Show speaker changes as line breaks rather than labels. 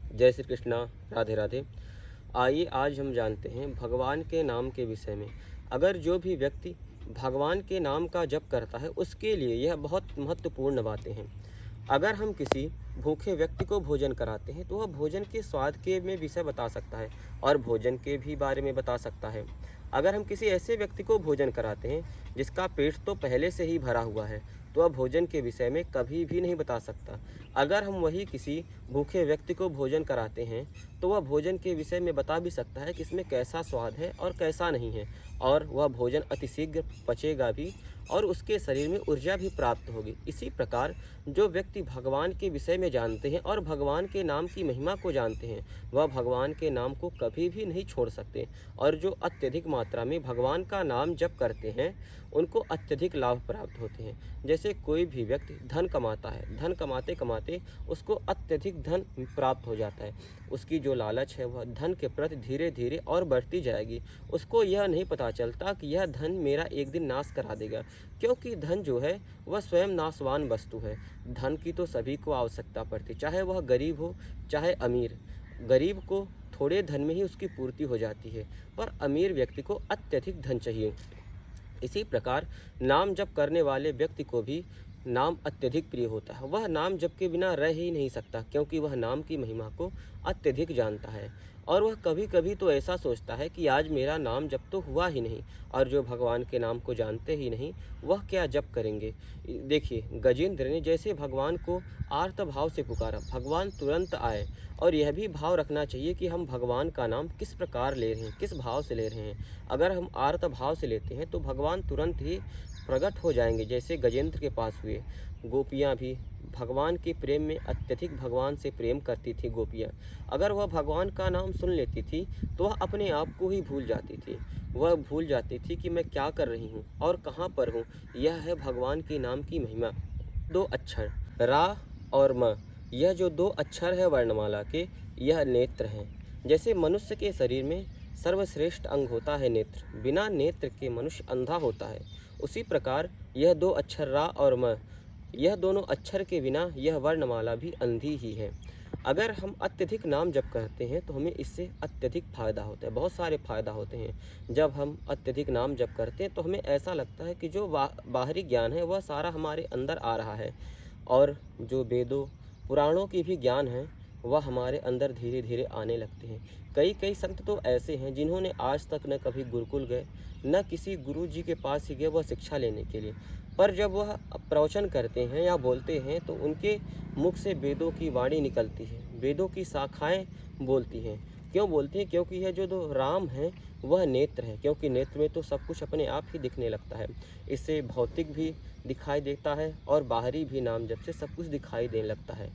जय श्री कृष्णा। राधे राधे। आइए आज हम जानते हैं भगवान के नाम के विषय में। अगर जो भी व्यक्ति भगवान के नाम का जप करता है उसके लिए यह बहुत महत्वपूर्ण बातें हैं। अगर हम किसी भूखे व्यक्ति को भोजन कराते हैं तो वह भोजन के स्वाद के में विषय बता सकता है और भोजन के भी बारे में बता सकता है। अगर हम किसी ऐसे व्यक्ति को भोजन कराते हैं जिसका पेट तो पहले से ही भरा हुआ है तो वह भोजन के विषय में कभी भी नहीं बता सकता। अगर हम वही किसी भूखे व्यक्ति को भोजन कराते हैं तो वह भोजन के विषय में बता भी सकता है कि इसमें कैसा स्वाद है और कैसा नहीं है, और वह भोजन अतिशीघ्र पचेगा भी और उसके शरीर में ऊर्जा भी प्राप्त होगी। इसी प्रकार जो व्यक्ति भगवान के विषय में जानते हैं और भगवान के नाम की महिमा को जानते हैं वह भगवान के नाम को कभी भी नहीं छोड़ सकते, और जो अत्यधिक मात्रा में भगवान का नाम जप करते हैं उनको अत्यधिक लाभ प्राप्त होते हैं। जैसे कोई भी व्यक्ति धन कमाता है, धन कमाते कमाते उसको अत्यधिक धन प्राप्त हो जाता है, उसकी जो लालच है वह धन के प्रति धीरे धीरे और बढ़ती जाएगी। उसको यह नहीं पता चलता कि यह धन मेरा एक दिन नाश करा देगा, क्योंकि धन जो है वह स्वयं नाशवान वस्तु है। धन की तो सभी को आवश्यकता पड़ती, चाहे वह गरीब हो चाहे अमीर। गरीब को थोड़े धन में ही उसकी पूर्ति हो जाती है, पर अमीर व्यक्ति को अत्यधिक धन चाहिए। इसी प्रकार नाम जप करने वाले व्यक्ति को भी नाम अत्यधिक प्रिय होता है। वह नाम जप के बिना रह ही नहीं सकता, क्योंकि वह नाम की महिमा को अत्यधिक जानता है। और वह कभी कभी तो ऐसा सोचता है कि आज मेरा नाम जप तो हुआ ही नहीं, और जो भगवान के नाम को जानते ही नहीं वह क्या जप करेंगे। देखिए, गजेंद्र ने जैसे भगवान को आर्त भाव से पुकारा, भगवान तुरंत आए। और यह भी भाव रखना चाहिए कि हम भगवान का नाम किस प्रकार ले रहे हैं, किस भाव से ले रहे हैं। अगर हम आर्त भाव से लेते हैं तो भगवान तुरंत ही प्रकट हो जाएंगे, जैसे गजेंद्र के पास हुए। गोपियाँ भी भगवान के प्रेम में अत्यधिक भगवान से प्रेम करती थी। गोपियाँ अगर वह भगवान का नाम सुन लेती थी तो वह अपने आप को ही भूल जाती थी। वह भूल जाती थी कि मैं क्या कर रही हूँ और कहाँ पर हूँ। यह है भगवान के नाम की महिमा। दो अक्षर रा और म, यह जो दो अक्षर है वर्णमाला के, यह नेत्र हैं। जैसे मनुष्य के शरीर में सर्वश्रेष्ठ अंग होता है नेत्र, बिना नेत्र के मनुष्य अंधा होता है, उसी प्रकार यह दो अक्षर रा और म, यह दोनों अक्षर के बिना यह वर्णमाला भी अंधी ही है। अगर हम अत्यधिक नाम जप करते हैं तो हमें इससे अत्यधिक फ़ायदा होता है, बहुत सारे फ़ायदा होते हैं। जब हम अत्यधिक नाम जप करते हैं तो हमें ऐसा लगता है कि जो बाहरी ज्ञान है वह सारा हमारे अंदर आ रहा है, और जो वेदों पुराणों की भी ज्ञान है वह हमारे अंदर धीरे धीरे आने लगते हैं। कई संत तो ऐसे हैं जिन्होंने आज तक न कभी गुरुकुल गए, न किसी गुरु जी के पास ही गए वह शिक्षा लेने के लिए, पर जब वह प्रवचन करते हैं या बोलते हैं तो उनके मुख से वेदों की वाणी निकलती है, वेदों की शाखाएं बोलती हैं। क्यों बोलती हैं? क्योंकि यह जो दो राम है वह नेत्र है, क्योंकि नेत्र में तो सब कुछ अपने आप ही दिखने लगता है। इससे भौतिक भी दिखाई देता है और बाहरी भी नाम जब से सब कुछ दिखाई देने लगता है।